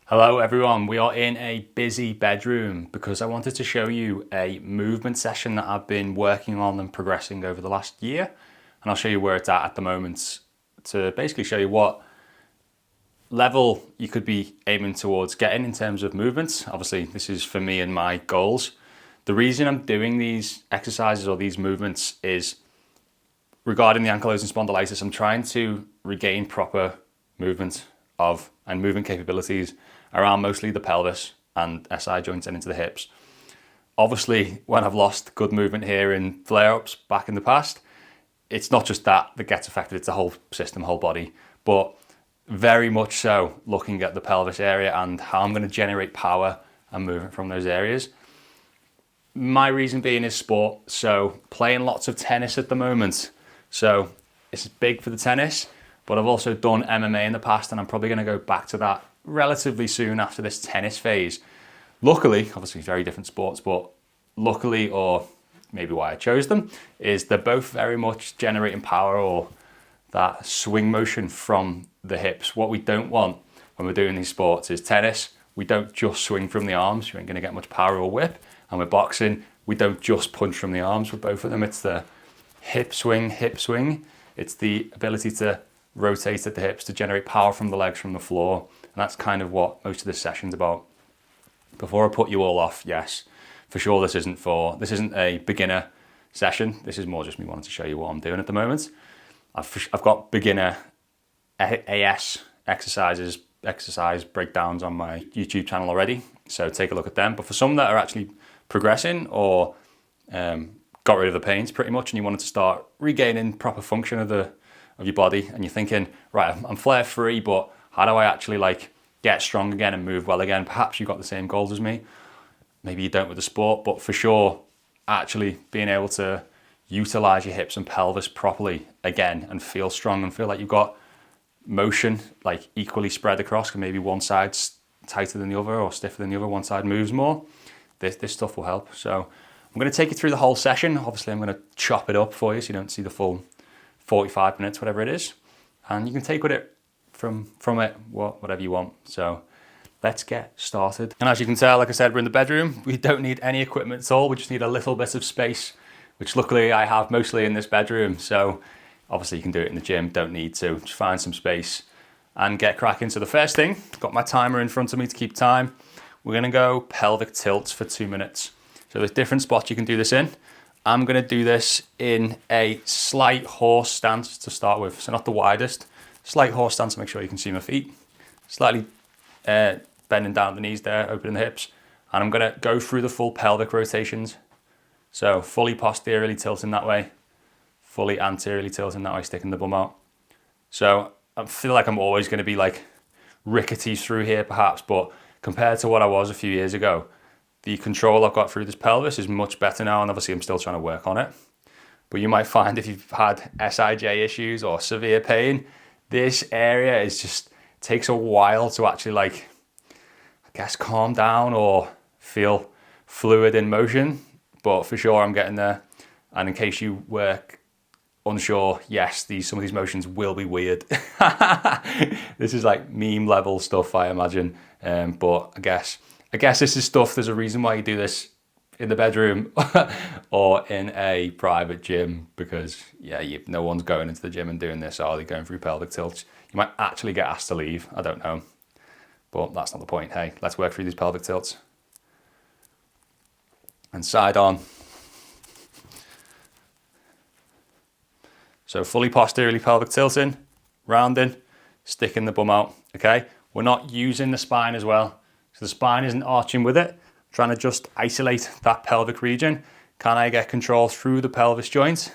Hello everyone, we are in a busy bedroom because I wanted to show you a movement session that I've been working on and progressing over the last year, and I'll show you where it's at the moment to basically show you what level you could be aiming towards getting in terms of movements. Obviously this is for me and my goals. The reason I'm doing these exercises or these movements is regarding the ankylosing spondylitis. I'm trying to regain proper movement and movement capabilities around mostly the pelvis and SI joints and into the hips. Obviously, when I've lost good movement here in flare-ups back in the past, it's not just that gets affected, it's the whole system, whole body. But very much so looking at the pelvis area and how I'm going to generate power and movement from those areas. My reason being is sport, so playing lots of tennis at the moment. So it's big for the tennis, but I've also done MMA in the past, and I'm probably going to go back to that relatively soon after this tennis phase. Luckily, obviously very different sports, but luckily, or maybe why I chose them, is they're both very much generating power or that swing motion from the hips. What we don't want when we're doing these sports is tennis, we don't just swing from the arms, you ain't going to get much power or whip. And with boxing, we don't just punch from the arms. With both of them, it's the hip swing. It's the ability to rotate at the hips to generate power from the legs, from the floor. And that's kind of what most of this session's about. Before I put you all off, yes, for sure this isn't a beginner session. This is more just me wanting to show you what I'm doing at the moment. I've got beginner AS exercise breakdowns on my YouTube channel already, so take a look at them. But for some that are actually progressing or got rid of the pains pretty much, and you wanted to start regaining proper function of your body, and you're thinking, right, I'm flare free, but how do I actually get strong again and move well again? Perhaps you've got the same goals as me. Maybe you don't with the sport, but for sure, actually being able to utilize your hips and pelvis properly again and feel strong and feel like you've got motion equally spread across, and maybe one side's tighter than the other or stiffer than the other, one side moves more. This stuff will help. So I'm going to take you through the whole session. Obviously, I'm going to chop it up for you so you don't see the full 45 minutes, whatever it is. And you can take with it from it whatever you want. So let's get started. And as you can tell, like I said, we're in the bedroom. We don't need any equipment at all. We just need a little bit of space, which luckily I have mostly in this bedroom. So obviously you can do it in the gym, don't need to. Just find some space and get cracking. So the first thing, got my timer in front of me to keep time. We're gonna go pelvic tilts for 2 minutes. So there's different spots you can do this in. I'm gonna do this in a slight horse stance to start with. So not the widest, slight horse stance to make sure you can see my feet. Slightly bending down the knees there, opening the hips. And I'm gonna go through the full pelvic rotations. So fully posteriorly tilting that way, fully anteriorly tilting that way, sticking the bum out. So I feel like I'm always gonna be rickety through here perhaps, but compared to what I was a few years ago, the control I've got through this pelvis is much better now, and obviously I'm still trying to work on it. But you might find if you've had SIJ issues or severe pain, this area takes a while to actually calm down or feel fluid in motion, but for sure I'm getting there. And in case you were unsure, yes, some of these motions will be weird. This is meme level stuff, I imagine. But I guess this is stuff, there's a reason why you do this in the bedroom or in a private gym, because no one's going into the gym and doing this, are they, going through pelvic tilts? You might actually get asked to leave, I don't know. But that's not the point. Hey, let's work through these pelvic tilts. And side on. So fully posteriorly pelvic tilting, rounding, sticking the bum out, okay? We're not using the spine as well. So the spine isn't arching with it. Trying to just isolate that pelvic region. Can I get control through the pelvis joint?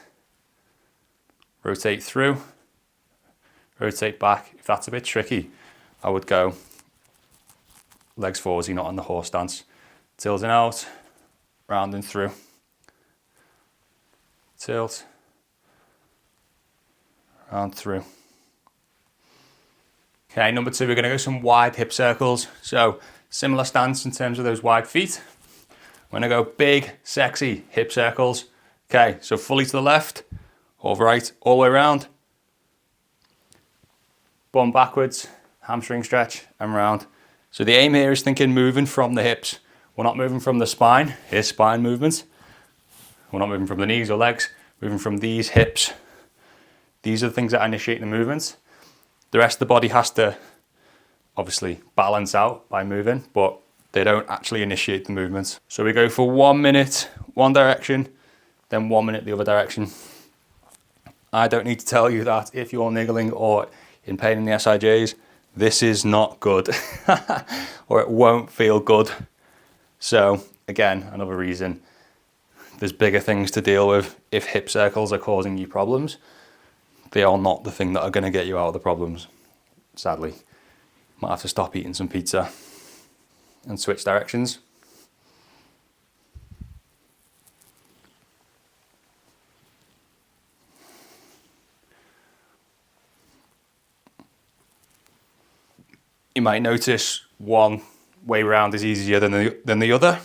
Rotate through, rotate back. If that's a bit tricky, I would go legs forwards, you're not on the horse stance. Tilting out, rounding through. Tilt, round through. Okay, number 2, we're gonna go some wide hip circles. So similar stance in terms of those wide feet. We're gonna go big, sexy hip circles. Okay, so fully to the left, or right, all the way around. Bum backwards, hamstring stretch, and round. So the aim here is thinking moving from the hips. We're not moving from the spine. Here's spine movements. We're not moving from the knees or legs, moving from these hips. These are the things that initiate the movements. The rest of the body has to obviously balance out by moving, but they don't actually initiate the movements. So we go for 1 minute, one direction, then 1 minute the other direction. I don't need to tell you that if you're niggling or in pain in the SIJs, this is not good, or it won't feel good. So again, another reason, there's bigger things to deal with. If hip circles are causing you problems, they are not the thing that are going to get you out of the problems, sadly. Might have to stop eating some pizza and switch directions. You might notice one way round is easier than the other.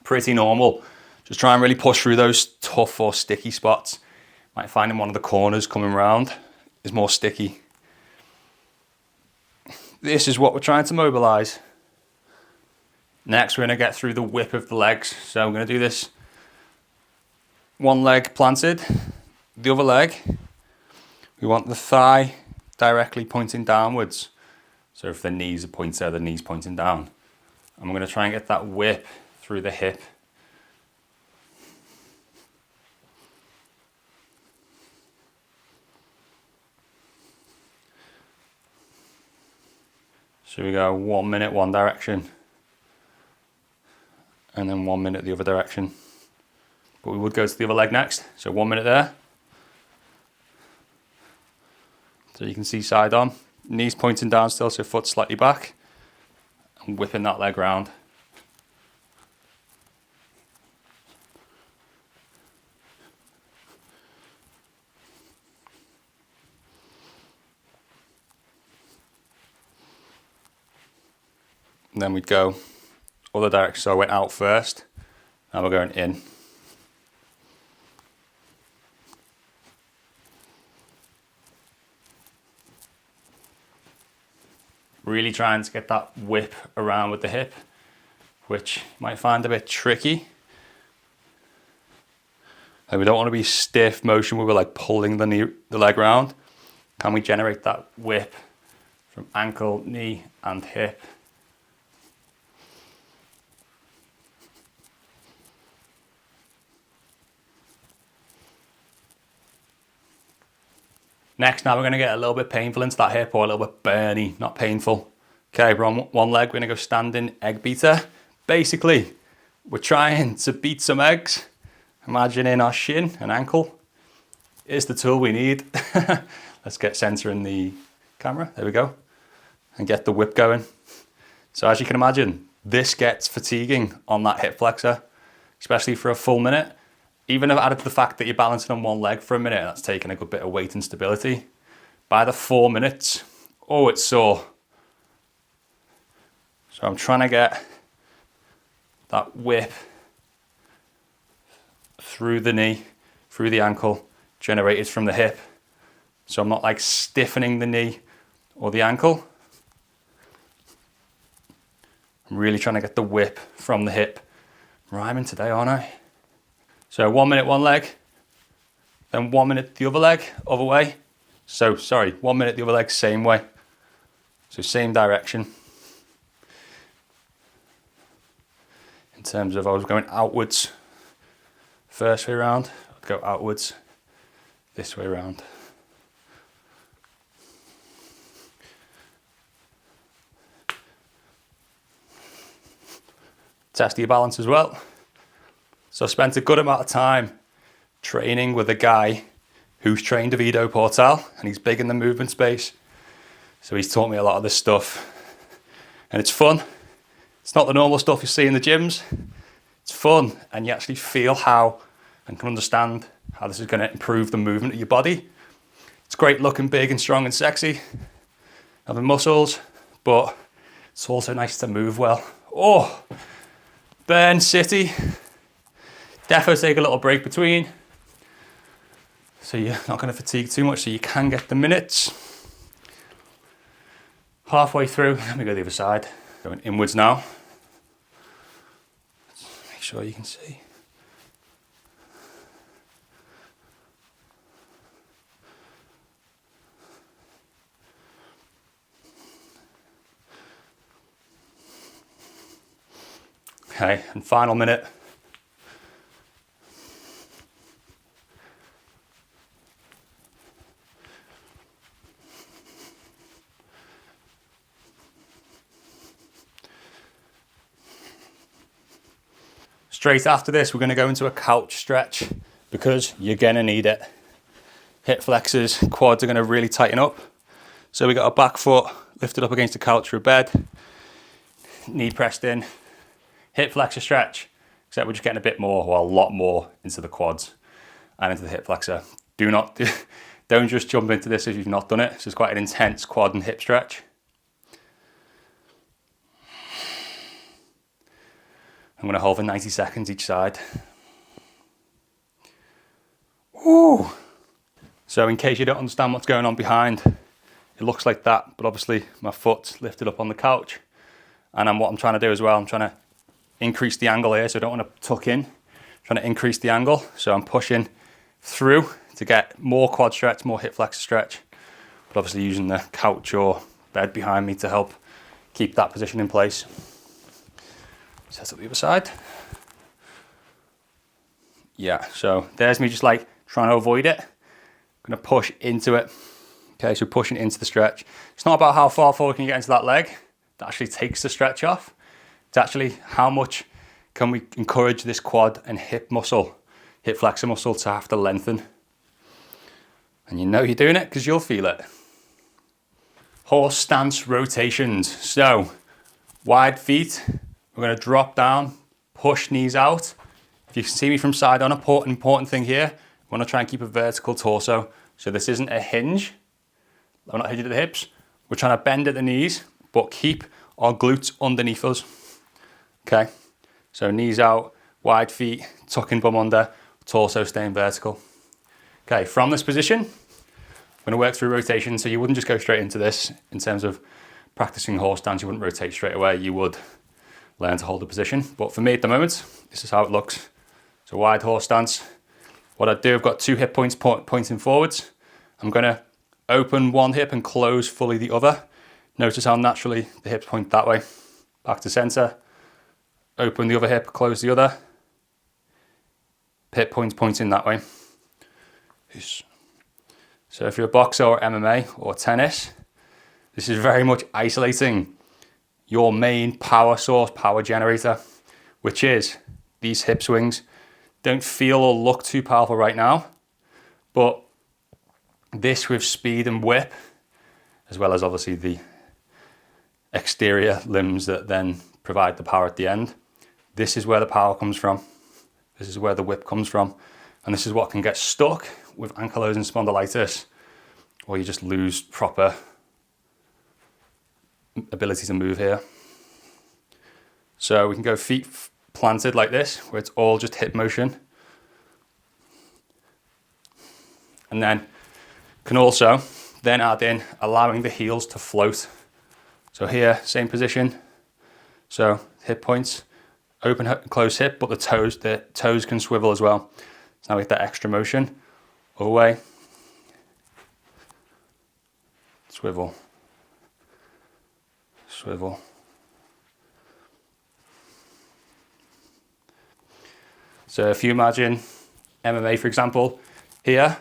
Pretty normal. Just try and really push through those tough or sticky spots. Might find in one of the corners coming round is more sticky. This is what we're trying to mobilize. Next, we're going to get through the whip of the legs. So I'm going to do this. One leg planted, the other leg. We want the thigh directly pointing downwards. So if the knees are pointed, the knees pointing down. I'm going to try and get that whip through the hip. So we go 1 minute one direction, and then 1 minute the other direction. But we would go to the other leg next. So 1 minute there. So you can see side on, knees pointing down still, so foot slightly back, and whipping that leg round. And then we'd go other direction. So I went out first, now we're going in. Really trying to get that whip around with the hip, which you might find a bit tricky. And we don't want to be stiff motion where we're like pulling the leg round. Can we generate that whip from ankle, knee and hip? Next, now we're going to get a little bit painful into that hip, or a little bit burny, not painful. Okay, we're on one leg, we're going to go standing egg beater. Basically, we're trying to beat some eggs. Imagining our shin and ankle is the tool we need. Let's get center in the camera, there we go, and get the whip going. So as you can imagine, this gets fatiguing on that hip flexor, especially for a full minute. Even if added to the fact that you're balancing on one leg for a minute, that's taking a good bit of weight and stability. By the 4 minutes, oh, it's sore. So I'm trying to get that whip through the knee, through the ankle, generated from the hip. So I'm not like stiffening the knee or the ankle. I'm really trying to get the whip from the hip. I'm rhyming today, aren't I? So 1 minute one leg, then 1 minute the other leg, other way. So, sorry, 1 minute the other leg, same way. So same direction. In terms of I was going outwards first way around, I'd go outwards this way around. Test your balance as well. So I spent a good amount of time training with a guy who's trained Davido Portal, and he's big in the movement space. So he's taught me a lot of this stuff, and it's fun. It's not the normal stuff you see in the gyms. It's fun, and you actually feel how and can understand how this is going to improve the movement of your body. It's great looking big and strong and sexy, having muscles, but it's also nice to move well. Oh, Burn City. Defo take a little break between, so you're not going to fatigue too much, so you can get the minutes. Halfway through, let me go the other side. Going inwards now. Make sure you can see. Okay, and final minute. Straight after this, we're going to go into a couch stretch because you're going to need it. Hip flexors, quads are going to really tighten up. So we got our back foot lifted up against the couch or a bed, knee pressed in, hip flexor stretch, except we're just getting a bit more, or a lot more, into the quads and into the hip flexor. Don't just jump into this if you've not done it. This is quite an intense quad and hip stretch. I'm going to hold for 90 seconds each side. Woo! So in case you don't understand what's going on behind, it looks like that, but obviously my foot's lifted up on the couch. And what I'm trying to do as well, I'm trying to increase the angle here, so I don't want to tuck in. I'm trying to increase the angle, so I'm pushing through to get more quad stretch, more hip flexor stretch, but obviously using the couch or bed behind me to help keep that position in place. Set up the other side. Yeah, so there's me just like trying to avoid it. I'm gonna push into it. Okay, so pushing into the stretch. It's not about how far forward can you get into that leg. That actually takes the stretch off. It's actually how much can we encourage this quad and hip muscle, hip flexor muscle to have to lengthen. And you know you're doing it because you'll feel it. Horse stance rotations. So wide feet. We're going to drop down, push knees out. If you can see me from side on, important thing here, we want to try and keep a vertical torso. So this isn't a hinge. We're not hinging at the hips. We're trying to bend at the knees, but keep our glutes underneath us. Okay, so knees out, wide feet, tucking bum under, torso staying vertical. Okay, from this position, I'm going to work through rotation. So you wouldn't just go straight into this in terms of practicing horse stance. You wouldn't rotate straight away. You would learn to hold the position. But for me at the moment, this is how it looks. So wide horse stance. What I do, I've got two hip points pointing forwards. I'm going to open one hip and close fully the other. Notice how naturally the hips point that way. Back to center. Open the other hip, close the other. Hip pointing that way. So if you're a boxer or MMA or tennis, this is very much isolating your main power source, power generator, which is these hip swings. Don't feel or look too powerful right now, but this with speed and whip, as well as obviously the exterior limbs that then provide the power at the end. This is where the power comes from. This is where the whip comes from. And this is what can get stuck with ankylosing spondylitis, or you just lose proper ability to move here. So we can go feet planted like this, where it's all just hip motion. And then can also then add in allowing the heels to float. So here, same position. So hip points, open close hip, but the toes can swivel as well. So now we get that extra motion. Away, swivel, swivel. So if you imagine MMA, for example, here,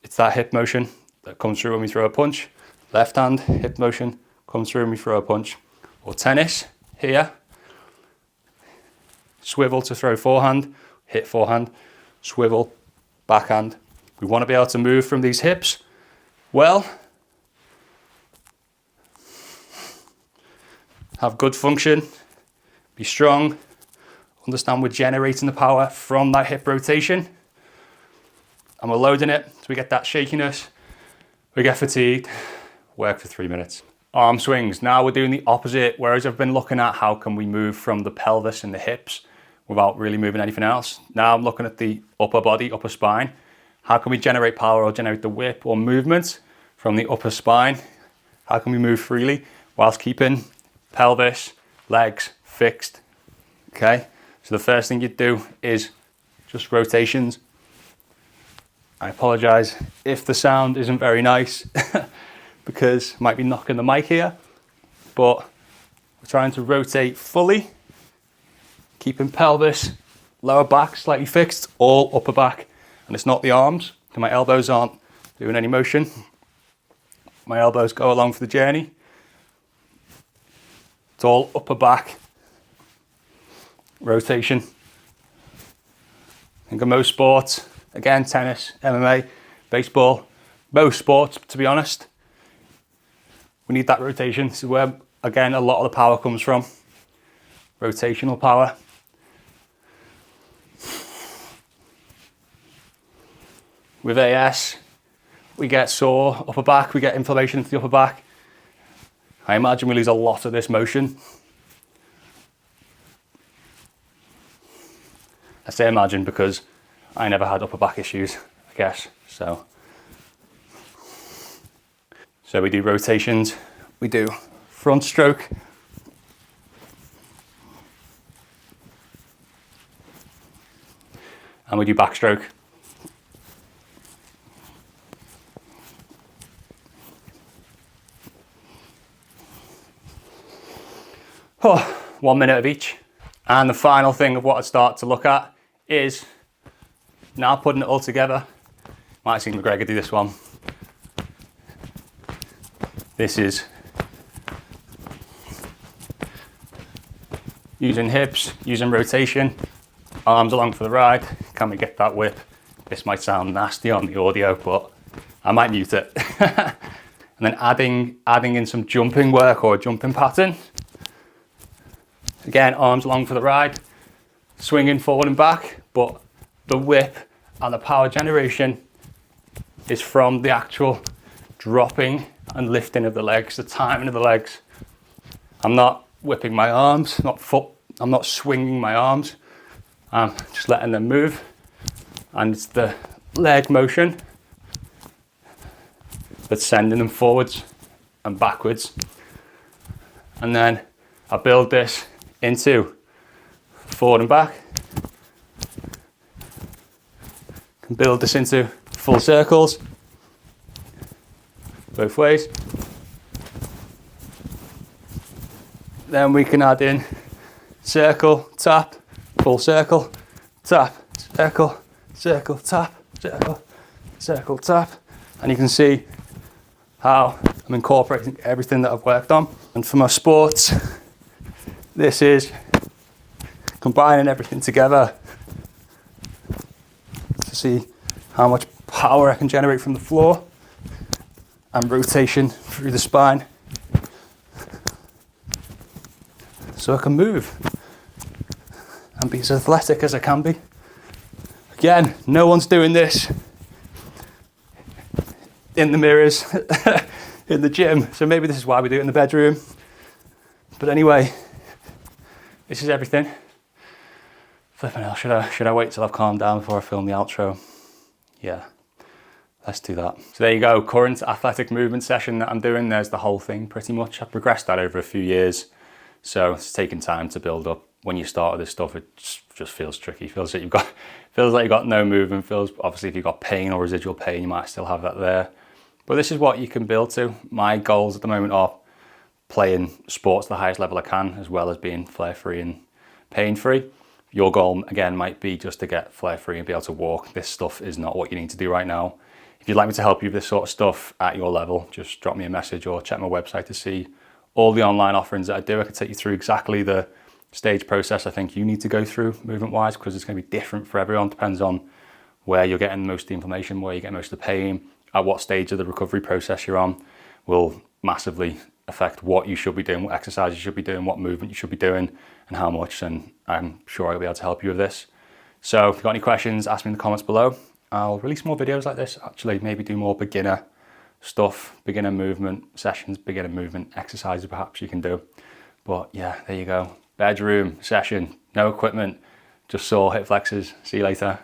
it's that hip motion that comes through when we throw a punch. Left hand, hip motion comes through when we throw a punch. Or tennis, here, swivel to throw forehand, hit forehand, swivel, backhand. We want to be able to move from these hips well, have good function, be strong, understand we're generating the power from that hip rotation, and we're loading it so we get that shakiness, we get fatigued, work for 3 minutes. Arm swings. Now we're doing the opposite, whereas I've been looking at how can we move from the pelvis and the hips without really moving anything else. Now I'm looking at the upper body, upper spine. How can we generate power or generate the whip or movement from the upper spine? how can we move freely whilst keeping pelvis, legs fixed. Okay, so the first thing you'd do is just rotations. I apologize if the sound isn't very nice because I might be knocking the mic here, but we're trying to rotate fully, keeping pelvis, lower back slightly fixed, all upper back. And it's not the arms, so my elbows aren't doing any motion. My elbows go along for the journey. It's all upper back rotation. I think of most sports, again, tennis, MMA, baseball, most sports, to be honest, we need that rotation. This is where, again, a lot of the power comes from. Rotational power. With AS, we get sore upper back, we get inflammation into the upper back. I imagine we lose a lot of this motion. I say imagine because I never had upper back issues, I guess. So we do rotations, we do front stroke, and we do backstroke. Oh, 1 minute of each. And the final thing of what I'd start to look at is now putting it all together. Might have seen McGregor do this one. This is using hips, using rotation, arms along for the ride. Can we get that whip? This might sound nasty on the audio, but I might mute it. And then adding in some jumping work or a jumping pattern. Again, arms along for the ride, swinging forward and back, but the whip and the power generation is from the actual dropping and lifting of the legs, the timing of the legs. I'm not whipping my arms, I'm not swinging my arms. I'm just letting them move. And it's the leg motion that's sending them forwards and backwards. And then I build this into forward and back. Can build this into full circles, both ways. Then we can add in circle, tap, full circle, tap, circle, circle, tap, circle, circle, tap. And you can see how I'm incorporating everything that I've worked on. And for my sports, this is combining everything together to see how much power I can generate from the floor and rotation through the spine so I can move and be as athletic as I can be. Again, no one's doing this in the mirrors in the gym, so maybe this is why we do it in the bedroom. But anyway, this is everything. Flipping hell, should I wait till I've calmed down before I film the outro? Yeah, let's do that. So there you go, current athletic movement session that I'm doing. There's the whole thing pretty much. I've progressed that over a few years. So it's taken time to build up. When you start with this stuff, it just feels tricky. Feels like you've got no movement. Feels, obviously if you've got pain or residual pain, you might still have that there. But this is what you can build to. My goals at the moment are playing sports at the highest level I can, as well as being flare-free and pain-free. Your goal, again, might be just to get flare-free and be able to walk. This stuff is not what you need to do right now. If you'd like me to help you with this sort of stuff at your level, just drop me a message or check my website to see all the online offerings that I do. I can take you through exactly the stage process I think you need to go through movement-wise, because it's going to be different for everyone. Depends on where you're getting most of the inflammation, where you get most of the pain, at what stage of the recovery process you're on, will massively affect what you should be doing, what exercise you should be doing, what movement you should be doing, and how much. And I'm sure I'll be able to help you with this. So if you've got any questions, ask me in the comments below. I'll release more videos like this, actually, maybe do more beginner stuff, beginner movement sessions, beginner movement exercises perhaps you can do. But yeah, there you go. Bedroom session, no equipment, just sore hip flexors. See you later.